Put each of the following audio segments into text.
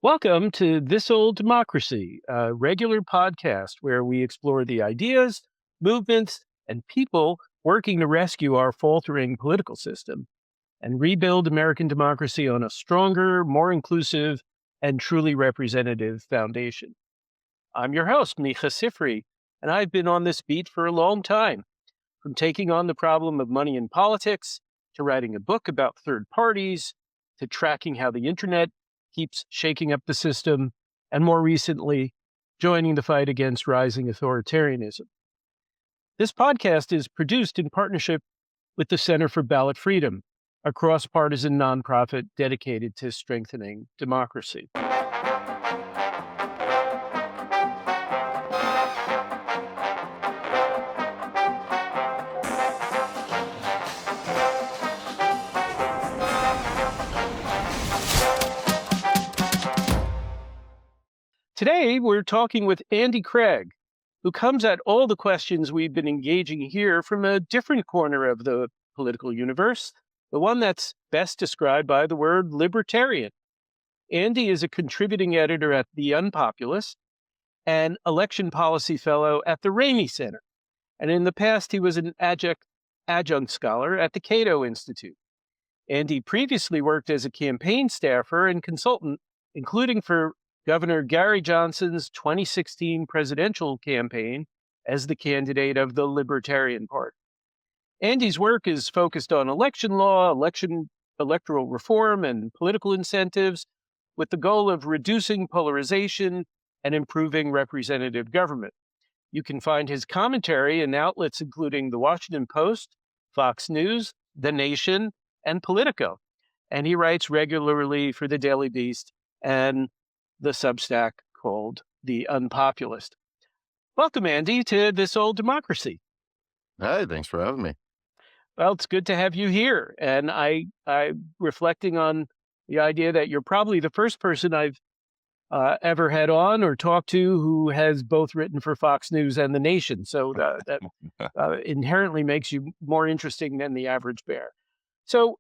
Welcome to This Old Democracy, a regular podcast where we explore the ideas, movements, and people working to rescue our faltering political system and rebuild American democracy on a stronger, more inclusive, and truly representative foundation. I'm your host, Micah Sifry, and I've been on this beat for a long time, from taking on the problem of money in politics, to writing a book about third parties, to tracking how the internet keeps shaking up the system, and more recently, joining the fight against rising authoritarianism. This podcast is produced in partnership with the Center for Ballot Freedom, a cross-partisan nonprofit dedicated to strengthening democracy. Today, we're talking with Andy Craig, who comes at all the questions we've been engaging here from a different corner of the political universe, the one that's best described by the word libertarian. Andy is a contributing editor at The Unpopulist and election policy fellow at the Ramey Center. And in the past, he was an adjunct scholar at the Cato Institute. Andy previously worked as a campaign staffer and consultant, including for Governor Gary Johnson's 2016 presidential campaign as the candidate of the Libertarian Party. Andy's work is focused on election law, electoral reform, and political incentives, with the goal of reducing polarization and improving representative government. You can find his commentary in outlets including The Washington Post, Fox News, The Nation, and Politico. And he writes regularly for the Daily Beast and the Substack called The Unpopulist. Welcome, Andy, to This Old Democracy. Hi, thanks for having me. Well, it's good to have you here. And I'm reflecting on the idea that you're probably the first person I've ever had on or talked to who has both written for Fox News and The Nation. So that inherently makes you more interesting than the average bear. So,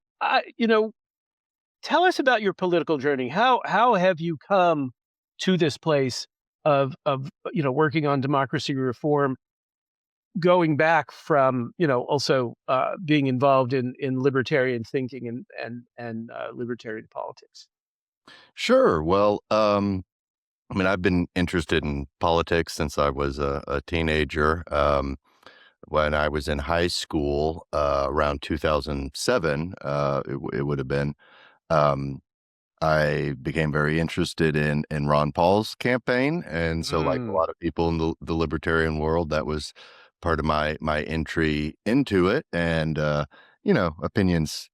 tell us about your political journey. How have you come to this place of working on democracy reform, going back from also being involved in libertarian thinking and libertarian politics? Sure. Well, I've been interested in politics since I was a teenager. When I was in high school, around 2007, it would have been. I became very interested in Ron Paul's campaign, and so like a lot of people in the libertarian world, that was part of my entry into it. And opinions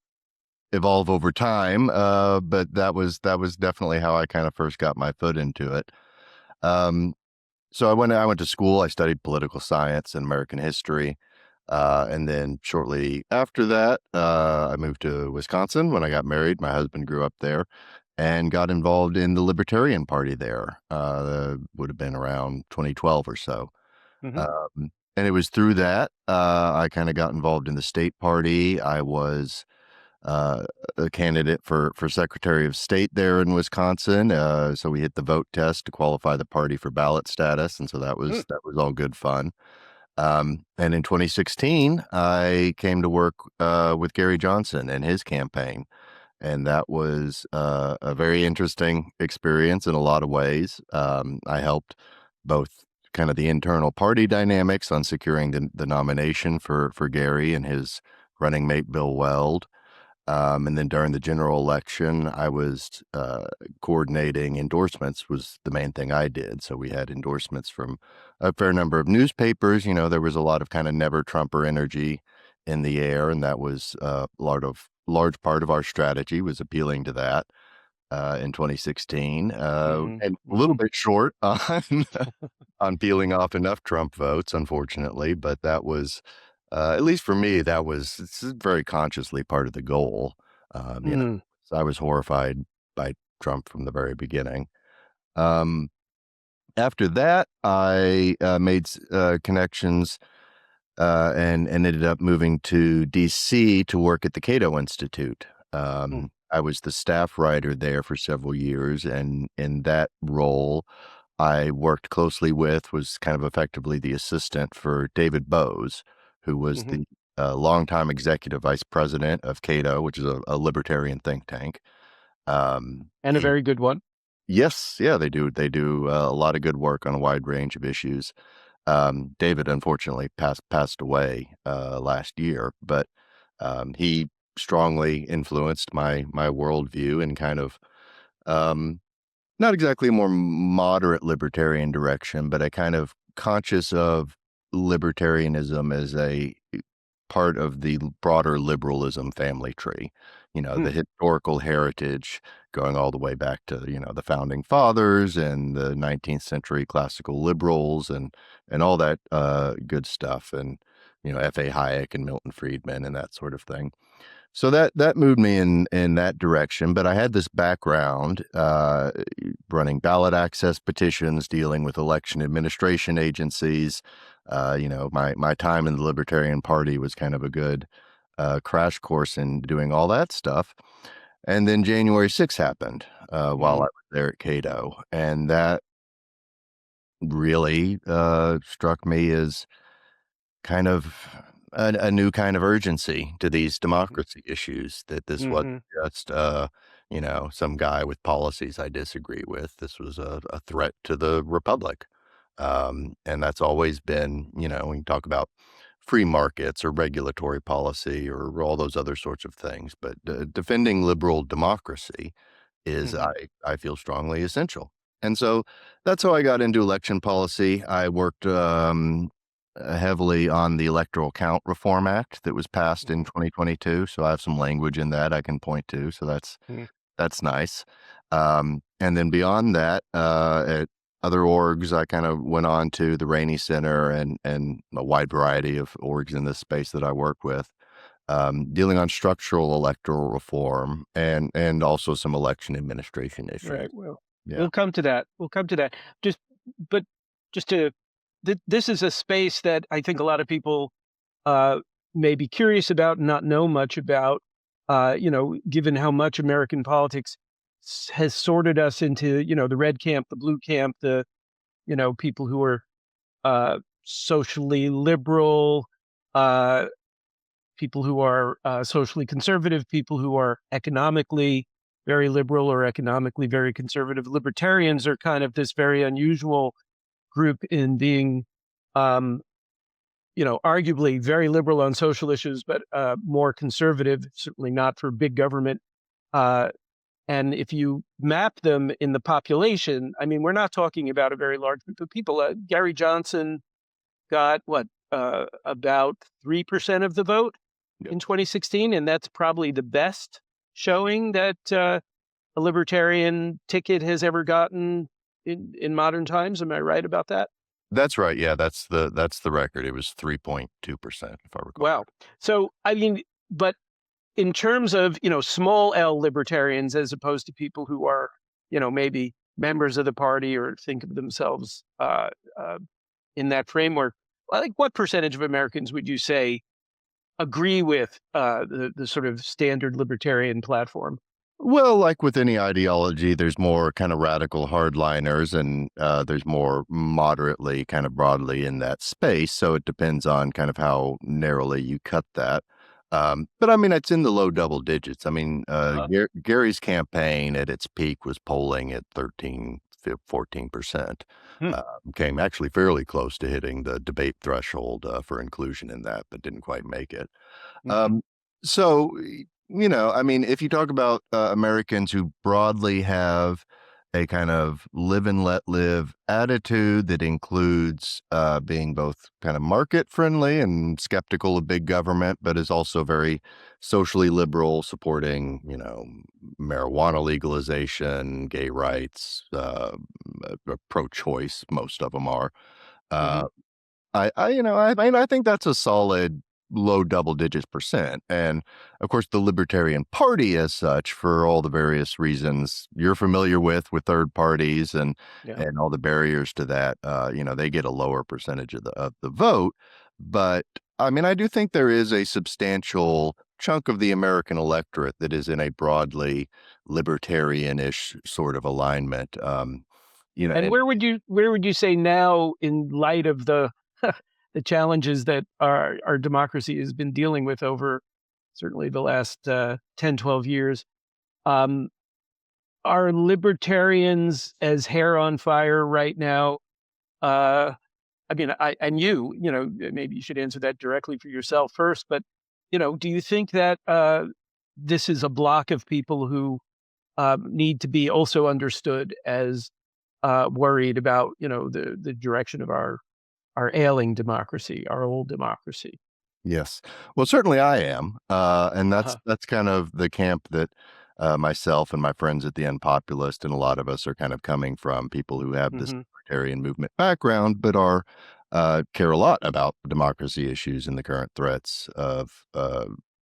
evolve over time, but that was definitely how I kind of first got my foot into it. So I went to school. I studied political science and American history. And then shortly after that, I moved to Wisconsin. When I got married, my husband grew up there and got involved in the Libertarian Party there. Would have been around 2012 or so. Mm-hmm. And it was through that I kind of got involved in the state party. I was a candidate for Secretary of State there in Wisconsin. So we hit the vote test to qualify the party for ballot status, and so that was all good fun. And in 2016, I came to work with Gary Johnson and his campaign, and that was a very interesting experience in a lot of ways. I helped both kind of the internal party dynamics on securing the nomination for Gary and his running mate Bill Weld. And then during the general election, I was coordinating endorsements was the main thing I did. So we had endorsements from a fair number of newspapers. There was a lot of kind of never Trumper energy in the air, and that was large part of our strategy was appealing to that in 2016, and a little bit short on peeling off enough Trump votes, unfortunately. But that was at least for me, it's very consciously part of the goal. So I was horrified by Trump from the very beginning. After that, I made connections and ended up moving to DC to work at the Cato Institute. I was the staff writer there for several years, and in that role, I worked closely with, was kind of effectively the assistant for David Bose, who was Hmm. the longtime executive vice president of Cato, which is a libertarian think tank. And a He very good one. Yes, yeah, they do a lot of good work on a wide range of issues. David unfortunately passed away last year, but he strongly influenced my worldview and kind of um, not exactly a more moderate libertarian direction, but a kind of conscious of libertarianism as a part of the broader liberalism family tree. The Hmm. historical heritage going all the way back to, the founding fathers and the 19th century classical liberals and all that good stuff. And, F.A. Hayek and Milton Friedman and that sort of thing. So that moved me in that direction, but I had this background, running ballot access petitions, dealing with election administration agencies. My time in the Libertarian Party was kind of a good, crash course in doing all that stuff. And then January 6th happened, while I Hmm. was there at Cato, and that really, struck me as kind of a new kind of urgency to these democracy issues, that this wasn't Hmm. just, some guy with policies I disagree with. This was a threat to the republic. And that's always been, when you talk about free markets or regulatory policy or all those other sorts of things, but defending liberal democracy is, Hmm. I feel strongly, essential. And so that's how I got into election policy. I worked heavily on the Electoral Count Reform Act that was passed in 2022. So I have some language in that I can point to. So Hmm. that's nice. And then beyond that, at other orgs, I kind of went on to the Rainey Center and a wide variety of orgs in this space that I work with, dealing on structural electoral reform and also some election administration issues. Right. Well, Yeah. we'll come to that. We'll come to that. Just, but just to, this is a space that I think a lot of people uh, may be curious about and not know much about. Given how much American politics has sorted us into, the red camp, the blue camp, the people who are socially liberal, uh, people who are socially conservative, people who are economically very liberal or economically very conservative. Libertarians are kind of this very unusual group in being, um, arguably very liberal on social issues, but more conservative, certainly not for big government. Uh, and if you map them in the population, I mean, we're not talking about a very large group of people. Gary Johnson got what, about 3% of the vote Yep. in 2016, and that's probably the best showing that a libertarian ticket has ever gotten in modern times. Am I right about that? That's right. Yeah, that's the record. It was 3.2%, if I recall. Wow. So I mean, but in terms of small L libertarians, as opposed to people who are maybe members of the party or think of themselves uh, in that framework, like what percentage of Americans would you say agree with the sort of standard libertarian platform? Well, like with any ideology, there's more kind of radical hardliners and there's more moderately kind of broadly in that space. So it depends on kind of how narrowly you cut that. But I mean, it's in the low double digits. I mean, Uh-huh. Gary's campaign at its peak was polling at 14%. Hmm. Uh, Came actually fairly close to hitting the debate threshold for inclusion in that, but didn't quite make it. Hmm. Um, I mean, if you talk about Americans who broadly have a kind of live and let live attitude that includes being both kind of market friendly and skeptical of big government, but is also very socially liberal, supporting, marijuana legalization, gay rights, pro choice, most of them are. Hmm. Uh, I think that's a solid low double digits percent. And of course, the Libertarian Party, as such, for all the various reasons you're familiar with third parties Yeah. and all the barriers to that, they get a lower percentage of the vote. But I mean, I do think there is a substantial chunk of the American electorate that is in a broadly libertarian-ish sort of alignment. And And where would you say now, in light of the the challenges that our democracy has been dealing with over certainly the last 10, 12 years, um, are libertarians as hair on fire right now? Uh, I mean, and maybe you should answer that directly for yourself first. But do you think that this is a block of people who need to be also understood as worried about the direction of our ailing democracy, our old democracy? yes. Well, certainly I am. And Uh-huh. that's kind of the camp that myself and my friends at the Unpopulist and a lot of us are kind of coming from, people who have this Hmm. libertarian movement background, but are care a lot about democracy issues and the current threats of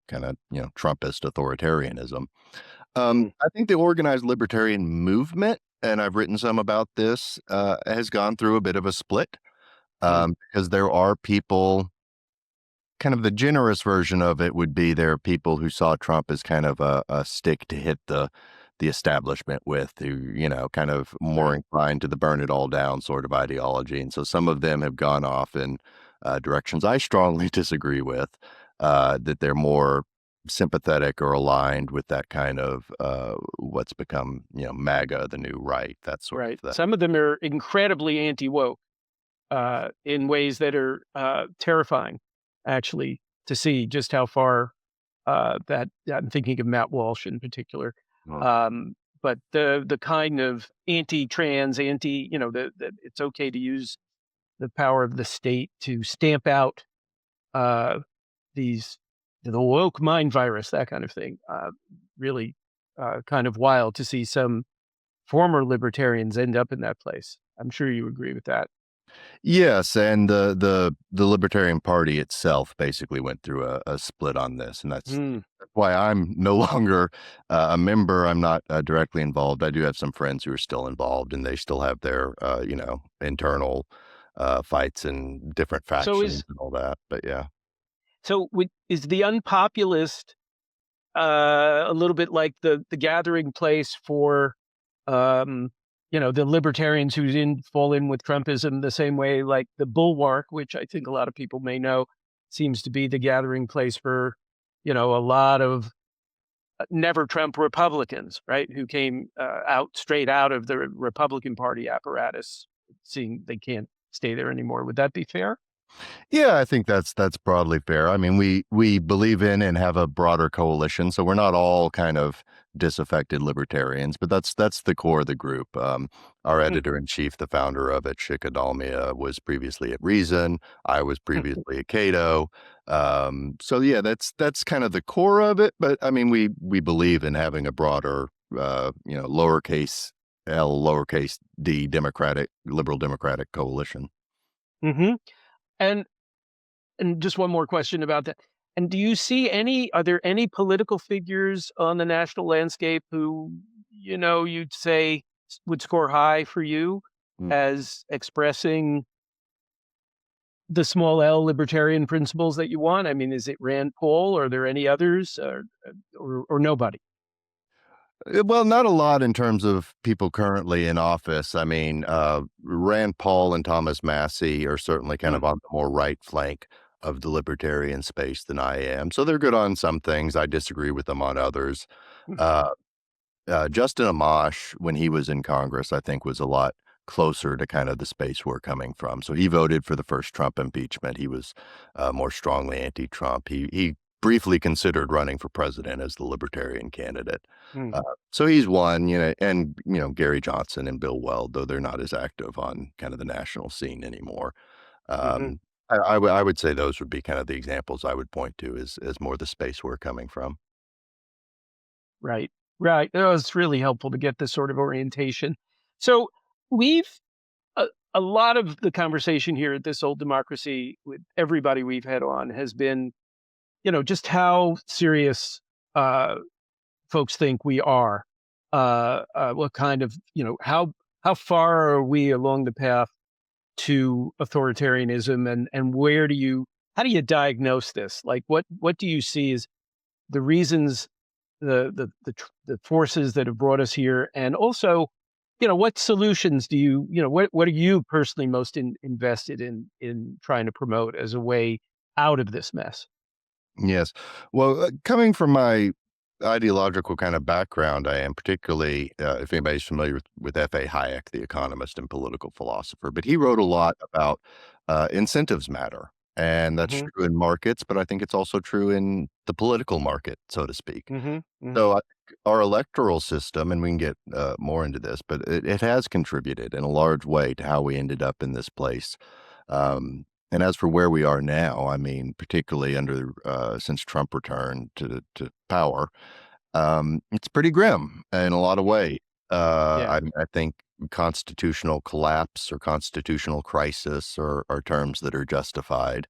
kind of, Trumpist authoritarianism. Mm. I think the organized libertarian movement, and I've written some about this, has gone through a bit of a split, Mm. because there are people. Kind of the generous version of it would be there are people who saw Trump as kind of a stick to hit the establishment with, who, kind of more Right. inclined to the burn it all down sort of ideology. And so some of them have gone off in directions I strongly disagree with, that they're more sympathetic or aligned with that kind of what's become, MAGA, the new right, that sort of Right. thing. Some of them are incredibly anti woke in ways that are terrifying, actually, to see just how far that I'm thinking of Matt Walsh in particular. But the kind of anti-trans, that it's okay to use the power of the state to stamp out uh, these the woke mind virus, that kind of thing. Really kind of wild to see some former libertarians end up in that place. I'm sure you agree with that. Yes, and the Libertarian Party itself basically went through a split on this, and Mm. that's why I'm no longer a member. I'm not directly involved. I do have some friends who are still involved, and they still have their internal fights and different So factions is and all that. But yeah. is the unpopulist a little bit like the gathering place for um, the libertarians who didn't fall in with Trumpism the same way like the Bulwark, which I think a lot of people may know, seems to be the gathering place for a lot of never Trump Republicans, right? Who came out straight out of the Republican Party apparatus, seeing they can't stay there anymore. Would that be fair? Yeah, I think that's broadly fair. I mean, we believe in and have a broader coalition, so we're not all kind of disaffected libertarians, but that's the core of the group. Our editor in chief, the founder of it, Shika Dalmia, was previously at Reason. I was previously at Cato. So yeah, that's kind of the core of it. But I mean, we believe in having a broader, lowercase L, lowercase D, Democratic, liberal Democratic coalition. Hmm. And just one more question about that. And do you see are there any political figures on the national landscape who, you'd say would score high for you as expressing the small L libertarian principles that you want? I mean, is it Rand Paul? Are there any others or nobody? Well, not a lot in terms of people currently in office. I mean, Rand Paul and Thomas Massey are certainly kind Hmm. of on the more right flank of the libertarian space than I am. So they're good on some things. I disagree with them on others. Hmm. Uh, Justin Amash, when he was in Congress, I think was a lot closer to kind of the space we're coming from. So he voted for the first Trump impeachment. He was more strongly anti-Trump. He briefly considered running for president as the libertarian candidate. Hmm. So he's one, and Gary Johnson and Bill Weld, though they're not as active on kind of the national scene anymore. Hmm. Um, I would say those would be kind of the examples I would point to as more the space we're coming from. Right. Right. No, it's really helpful to get this sort of orientation. So we've a, a lot of the conversation here at This Old Democracy with everybody we've had on has been, just how serious uh, folks think we are. What kind of, how far are we along the path to authoritarianism, and how do you diagnose this? Like, what do you see as the reasons, the forces that have brought us here, and also, what solutions do what are you personally most invested in trying to promote as a way out of this mess? Yes. Well, coming from my ideological kind of background, I am particularly, if anybody's familiar with F.A. Hayek, the economist and political philosopher, but he wrote a lot about incentives matter. And that's Hmm. true in markets, but I think it's also true in the political market, so to speak. Hmm. Hmm. So I think our electoral system, and we can get more into this, but it has contributed in a large way to how we ended up in this place. And as for where we are now, I mean, particularly under since Trump returned to power, it's pretty grim in a lot of ways. Yeah. I think constitutional collapse or constitutional crisis are terms that are justified.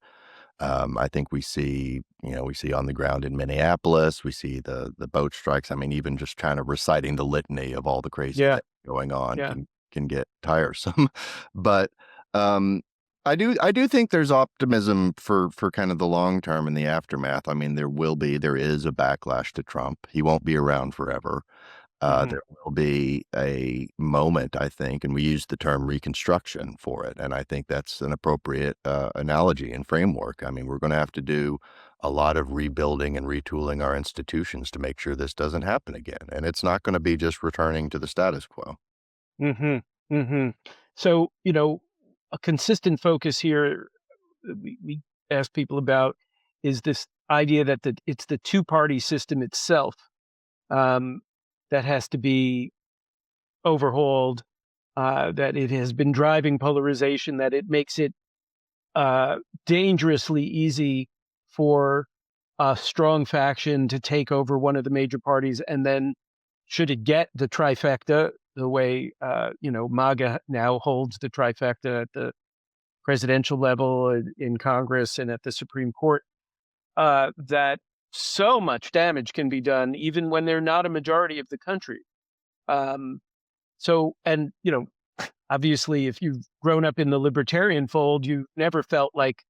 I think we see on the ground in Minneapolis, we see the boat strikes. I mean, even just kind of reciting the litany of all the crazy Yeah. things going on Yeah. can get tiresome. But um, I do think there's optimism for kind of the long term and the aftermath. I mean, there is a backlash to Trump. He won't be around forever. Hmm. There will be a moment, I think, and we use the term reconstruction for it, and I think that's an appropriate, analogy and framework. I mean, we're gonna have to do a lot of rebuilding and retooling our institutions to make sure this doesn't happen again, and it's not gonna be just returning to the status quo. Hmm. Hmm. So, a consistent focus here we ask people about is this idea that it's the two-party system itself, um, that has to be overhauled, that it has been driving polarization, that it makes it uh, dangerously easy for a strong faction to take over one of the major parties, and then should it get the trifecta, the way MAGA now holds the trifecta at the presidential level, in Congress, and at the Supreme Court, that so much damage can be done even when they're not a majority of the country. Um, so, and obviously, if you've grown up in the libertarian fold, you never felt like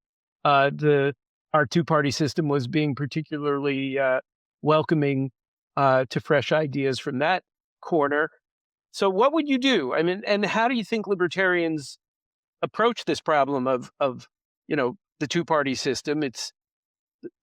the our two-party system was being particularly welcoming to fresh ideas from that corner. So, what would you do? I mean, and how do you think libertarians approach this problem of the two-party system? It's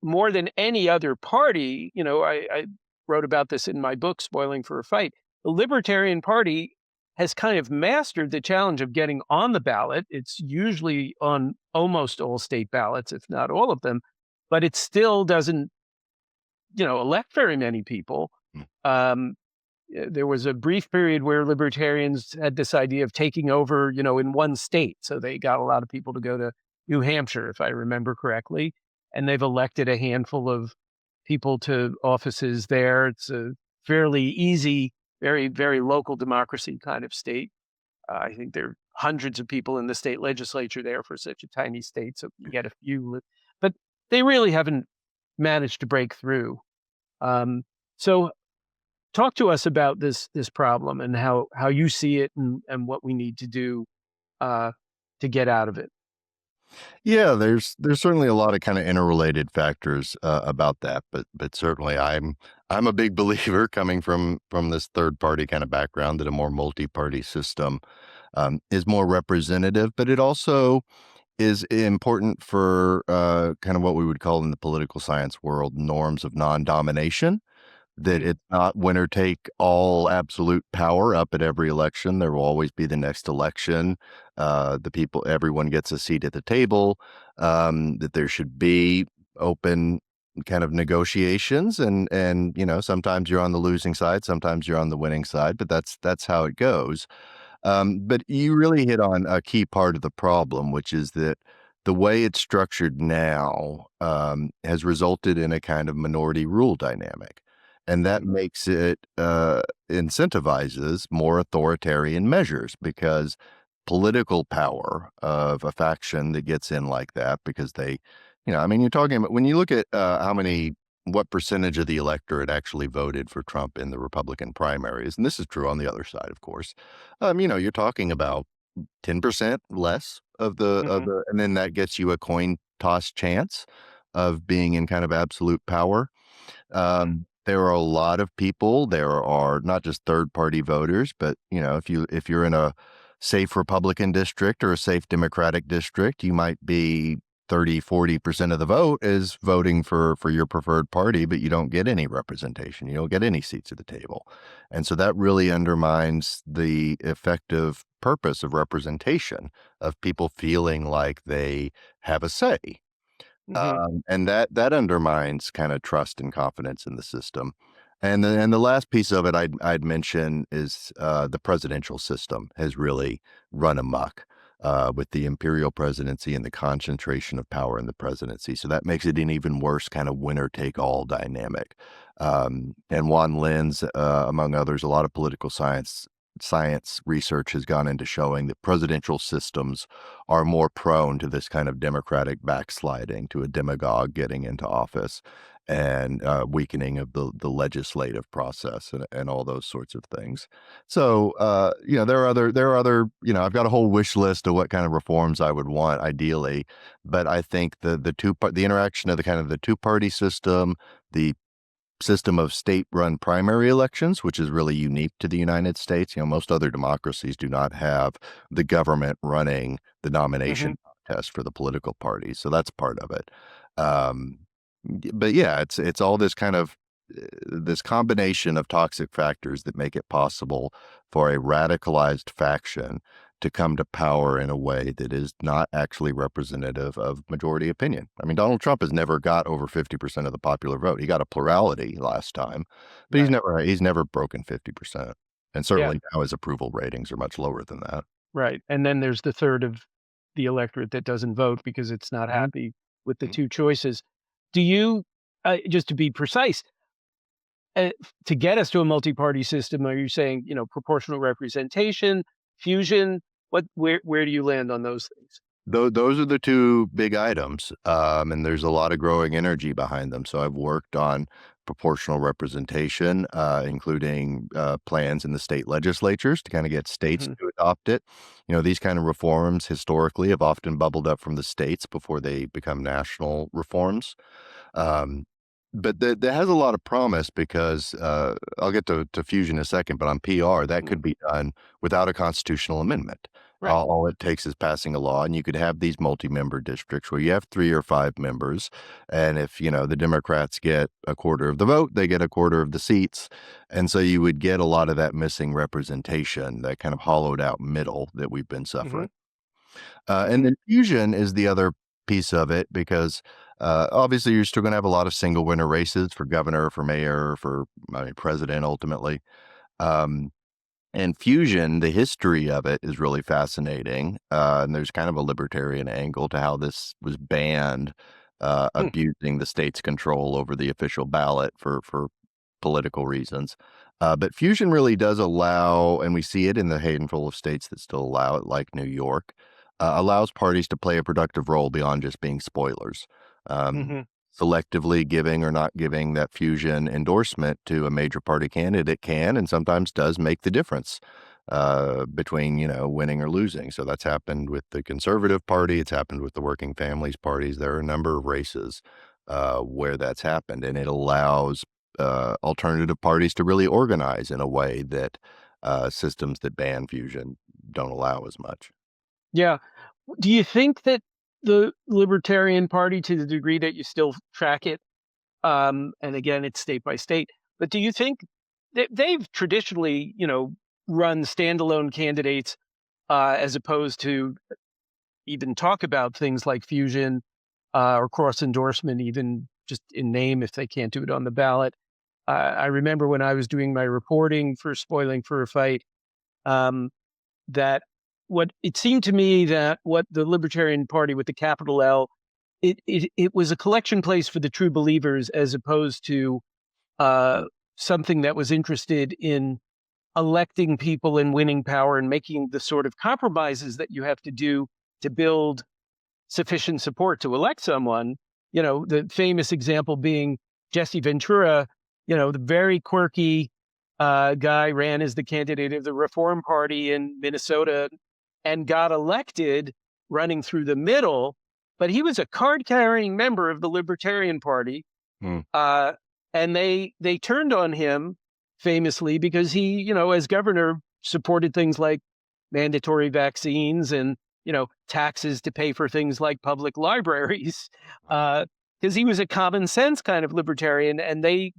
more than any other party. I wrote about this in my book, Spoiling for a Fight. The Libertarian Party has kind of mastered the challenge of getting on the ballot. It's usually on almost all state ballots, if not all of them, but it still doesn't, elect very many people. Mm. Um, there was a brief period where libertarians had this idea of taking over, in one state. So they got a lot of people to go to New Hampshire, if I remember correctly, and they've elected a handful of people to offices there. It's a fairly easy, very, very local democracy kind of state. I think there are hundreds of people in the state legislature there for such a tiny state. So you get a few, but they really haven't managed to break through. Um, so talk to us about this problem and how you see it, and what we need to do uh, to get out of it. Yeah, there's certainly a lot of kinda interrelated factors, about that, but certainly I'm a big believer coming from this third party kinda background that a more multi-party system, is more representative, but it also is important for, kind of what we would call in the political science world, norms of non-domination. That Mm, it's not winner take all absolute power up at every election. There will always be the next election. Everyone gets a seat at the table. That there should be open kind of negotiations, and sometimes you're on the losing side, sometimes you're on the winning side, but that's how it goes. But you really hit on a key part of the problem, which is that the way it's structured now has resulted in a kind of minority rule dynamic. And that mm, makes it incentivizes more authoritarian measures because political power of a faction that gets in like that because I mean, you're talking about when you look at what percentage of the electorate actually voted for Trump in the Republican primaries, and this is true on the other side, of course. You're talking about 10% less mhm, and then that gets you a coin toss chance of being in kind of absolute power. There are a lot of people. There are not just third party voters, but if you're in a safe Republican district or a safe Democratic district, you might be 30-40% of the vote is voting for your preferred party, but you don't get any representation. You don't get any seats at the table. And so that really undermines the effective purpose of representation, of people feeling like they have a say. Hmm. And that undermines kind of trust and confidence in the system. And the last piece of it I'd mention is the presidential system has really run amok with the imperial presidency and the concentration of power in the presidency. So that makes it an even worse kind of winner take all dynamic. And Juan Linz, among others, a lot of political science research has gone into showing that presidential systems are more prone to this kind of democratic backsliding, to a demagogue getting into office, and weakening of the legislative process, and all those sorts of things. So I've got a whole wish list of what kind of reforms I would want ideally, but I think the interaction of the two-party system, the system of state-run primary elections, which is really unique to the United States. Most other democracies do not have the government running the Hmm. nomination contest for the political parties, so that's part of it. Um, but yeah, it's all this kind of this combination of toxic factors that make it possible for a radicalized faction to come to power in a way that is not actually representative of majority opinion. I mean, Donald Trump has never got over 50% of the popular vote. He got a plurality last time, but Right. he's never broken 50%. And Yeah. certainly now his approval ratings are much lower than that. Right. And then there's the third of the electorate that doesn't vote because it's not Mhm. happy with the two choices. Do you, just to be precise, to get us to a multi-party system, are you saying, proportional representation, fusion? Where do you land on those things? Those are the two big items, and there's a lot of growing energy behind them. So I've worked on proportional representation, including plans in the state legislatures to kind of get states Hmm. to adopt it. These kind of reforms historically have often bubbled up from the states before they become national reforms. Um, but that has a lot of promise because I'll get to fusion in a second, but on PR, that Hmm. could be done without a constitutional amendment. Right. All it takes is passing a law, and you could have these multi-member districts where you have 3 or 5 members, and if, the Democrats get a quarter of the vote, they get a quarter of the seats, and so you would get a lot of that missing representation, that kind of hollowed out middle that we've been Hmm. suffering. And Hmm. then fusion is the other piece of it because, obviously, you're still gonna have a lot of single winner races for governor, for mayor, president ultimately. Um, and fusion, the history of it is really fascinating, and there's kind of a libertarian angle to how this was banned, abusing the state's control over the official ballot for political reasons. But fusion really does allow, and we see it in the handful of states that still allow it, like New York, allows parties to play a productive role beyond just being spoilers. Um, Hmm. Selectively giving or not giving that fusion endorsement to a major party candidate can and sometimes does make the difference between winning or losing. So that's happened with the Conservative Party. It's happened with the Working Families parties. There are a number of races where that's happened, and it allows alternative parties to really organize in a way that systems that ban fusion don't allow as much. Yeah. Do you think that the Libertarian Party, to the degree that you still track it, and again, it's state by state, but do you think that they've traditionally, run standalone candidates, as opposed to even talk about things like fusion, or cross endorsement, even just in name if they can't do it on the ballot? I remember when I was doing my reporting for Spoiling for a Fight, um, that what it seemed to me that what the Libertarian Party with the capital L, it was a collection place for the true believers as opposed to uh, something that was interested in electing people and winning power and making the sort of compromises that you have to do to build sufficient support to elect someone. The famous example being Jesse Ventura, the very quirky guy ran as the candidate of the Reform Party in Minnesota and got elected running through the middle, but he was a card carrying member of the Libertarian Party. Hmm. Uh, and they turned on him famously because he, as governor, supported things like mandatory vaccines and taxes to pay for things like public libraries. Because he was a common sense kind of libertarian, and they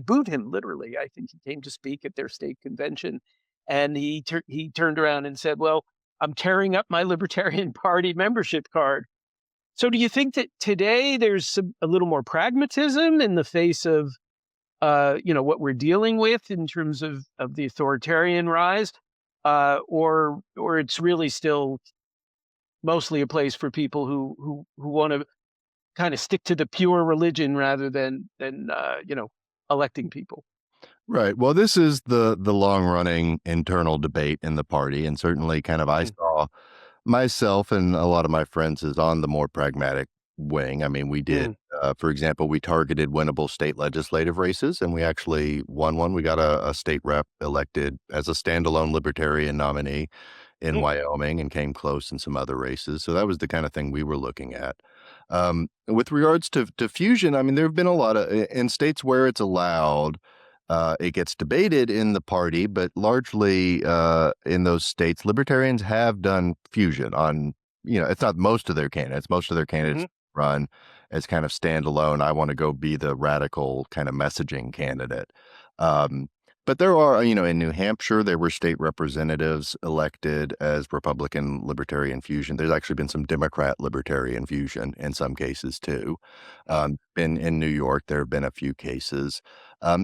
booed him literally. I think he came to speak at their state convention, and he turned around and said, "Well, I'm tearing up my Libertarian Party membership card." So, do you think that today there's a little more pragmatism in the face of what we're dealing with in terms of the authoritarian rise, or it's really still mostly a place for people who want to kind of stick to the pure religion rather than electing people. Right. Well, this is the long running internal debate in the party, and certainly kind of I Mm, saw myself and a lot of my friends is on the more pragmatic wing. I mean, we did, mm, for example, we targeted winnable state legislative races, and we actually won one. We got a state rep elected as a standalone libertarian nominee in mm, Wyoming and came close in some other races. So that was the kind of thing we were looking at. With regards to fusion, I mean, there have been a lot of in states where it's allowed. It gets debated in the party, but largely in those states, libertarians have done fusion on, it's not most of their candidates. Most of their candidates mhm. run as kind of standalone. I want to go be the radical kind of messaging candidate. Um, but there are, in New Hampshire, there were state representatives elected as Republican libertarian fusion. There's actually been some Democrat libertarian fusion in some cases too. Oh, In New York, there have been a few cases.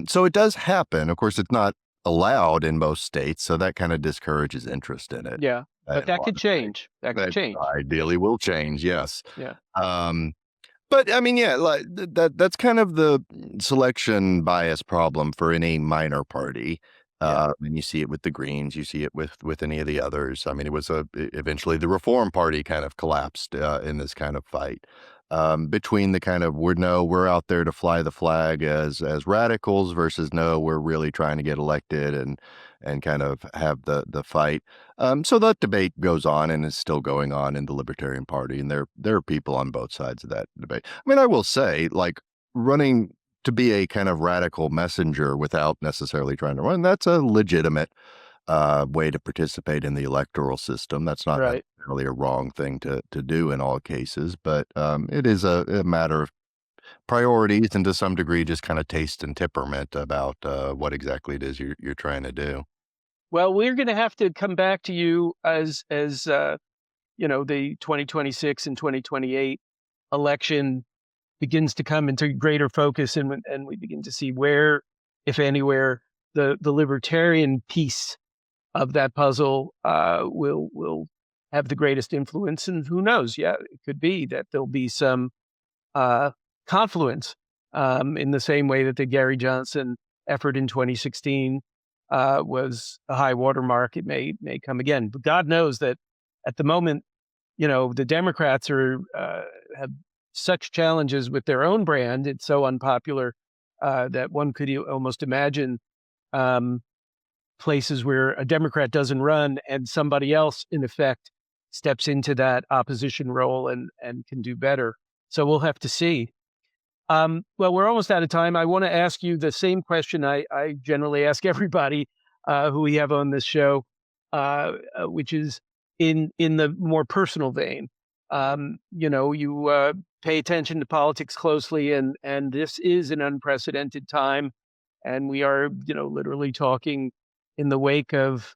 So it does happen. Of course, it's not allowed in most states, so that kind of discourages interest in it yeah, but in a that lot could of states. change. That could That change. ideally will change, yes. Yeah, Um, but I mean, yeah, like that's kind of the selection bias problem for any minor party. yeah, And you see it with the Greens, you see it with any of the others. I mean, eventually the Reform Party kind of collapsed in this kind of fight between the kind of we're out there to fly the flag as radicals versus no, we're really trying to get elected and kind of have the fight. So that debate goes on and is still going on in the Libertarian Party, and there are people on both sides of that debate. I mean, I will say, like, running to be a kind of radical messenger without necessarily trying to run, that's a legitimate way to participate in the electoral system. That's not right. necessarily a wrong thing to do in all cases, but it is a matter of priorities and to some degree just kind of taste and temperament about what exactly it is you're trying to do. Well, we're going to have to come back to you as the 2026 and 2028 election begins to come into greater focus, and we begin to see where, if anywhere, the libertarian piece of that puzzle will have the greatest influence. And who knows? Yeah, it could be that there'll be some uh, confluence in the same way that the Gary Johnson effort in 2016 was a high watermark. It may come again, but God knows that at the moment, the Democrats have such challenges with their own brand. It's so unpopular that one could almost imagine um, places where a Democrat doesn't run and somebody else, in effect, steps into that opposition role and can do better. So we'll have to see. Well, we're almost out of time. I want to ask you the same question I generally ask everybody who we have on this show, which is in the more personal vein. You pay attention to politics closely, and this is an unprecedented time, and we are, literally talking in the wake of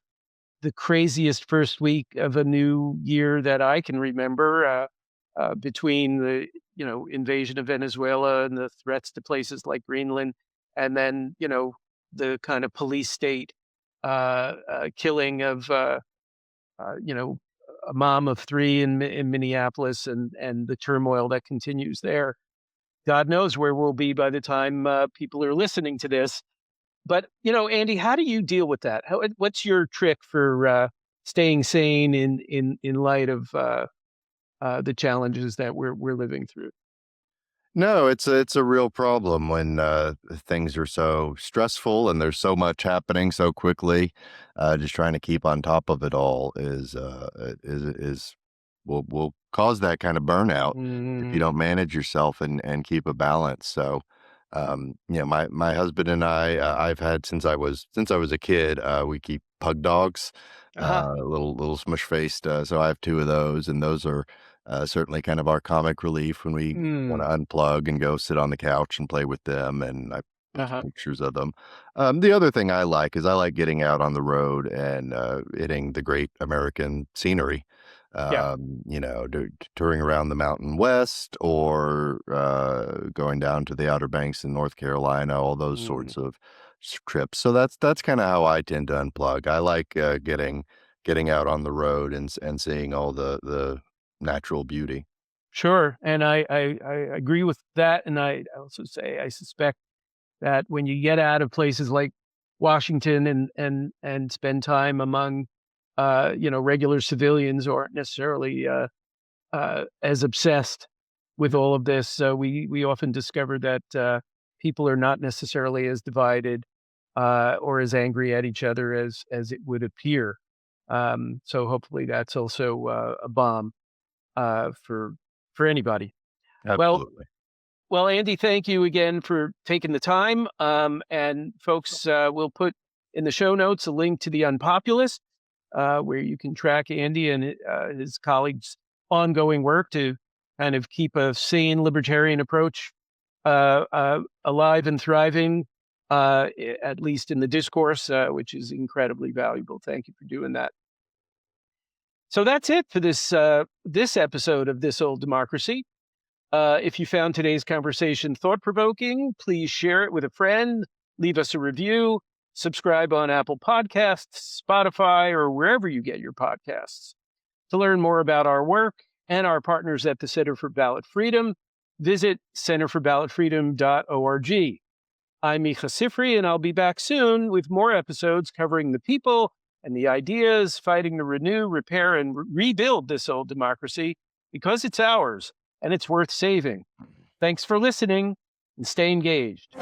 the craziest first week of a new year that I can remember, between the invasion of Venezuela and the threats to places like Greenland, and then the kind of police state killing of a mom of three in Minneapolis, and the turmoil that continues there. God knows where we'll be by the time people are listening to this. But, Andy, how do you deal with that? What's your trick for staying sane in light of the challenges that we're living through? No, it's a real problem when things are so stressful and there's so much happening so quickly. Just trying to keep on top of it all is will cause that kind of burnout if you Mhm. don't manage yourself and keep a balance. So My husband and I, I've had since I was a kid. We keep pug dogs, Uh-huh. little smush faced. So I have two of those, and those are certainly kind of our comic relief when we want Mm. to unplug and go sit on the couch and play with them. And I put Uh-huh. pictures of them. The other thing I like is I like getting out on the road and hitting the great American scenery. Yeah. Touring around the Mountain West or going down to the Outer Banks in North Carolina, all those Mm. sorts of trips. So that's kind of how I tend to unplug. I like getting out on the road and seeing all the natural beauty. Sure. And I agree with that. And I also say I suspect that when you get out of places like Washington and spend time among regular civilians who aren't necessarily as obsessed with all of this, we often discover that people are not necessarily as divided or as angry at each other as it would appear. So hopefully that's also a bomb for anybody. Well, Absolutely. well, Andy, thank you again for taking the time. And folks, we'll put in the show notes a link to the Unpopulist, where you can track Andy and his colleagues' ongoing work to kind of keep a sane libertarian approach alive and thriving, at least in the discourse, which is incredibly valuable. Thank you for doing that. So that's it for this episode of This Old Democracy. If you found today's conversation thought-provoking, please share it with a friend, leave us a review, subscribe on Apple Podcasts, Spotify, or wherever you get your podcasts. To learn more about our work and our partners at the Center for Ballot Freedom, visit centerforballotfreedom.org. I'm Micah Sifry, and I'll be back soon with more episodes covering the people and the ideas fighting to renew, repair, and rebuild this old democracy because it's ours and it's worth saving. Thanks for listening and stay engaged.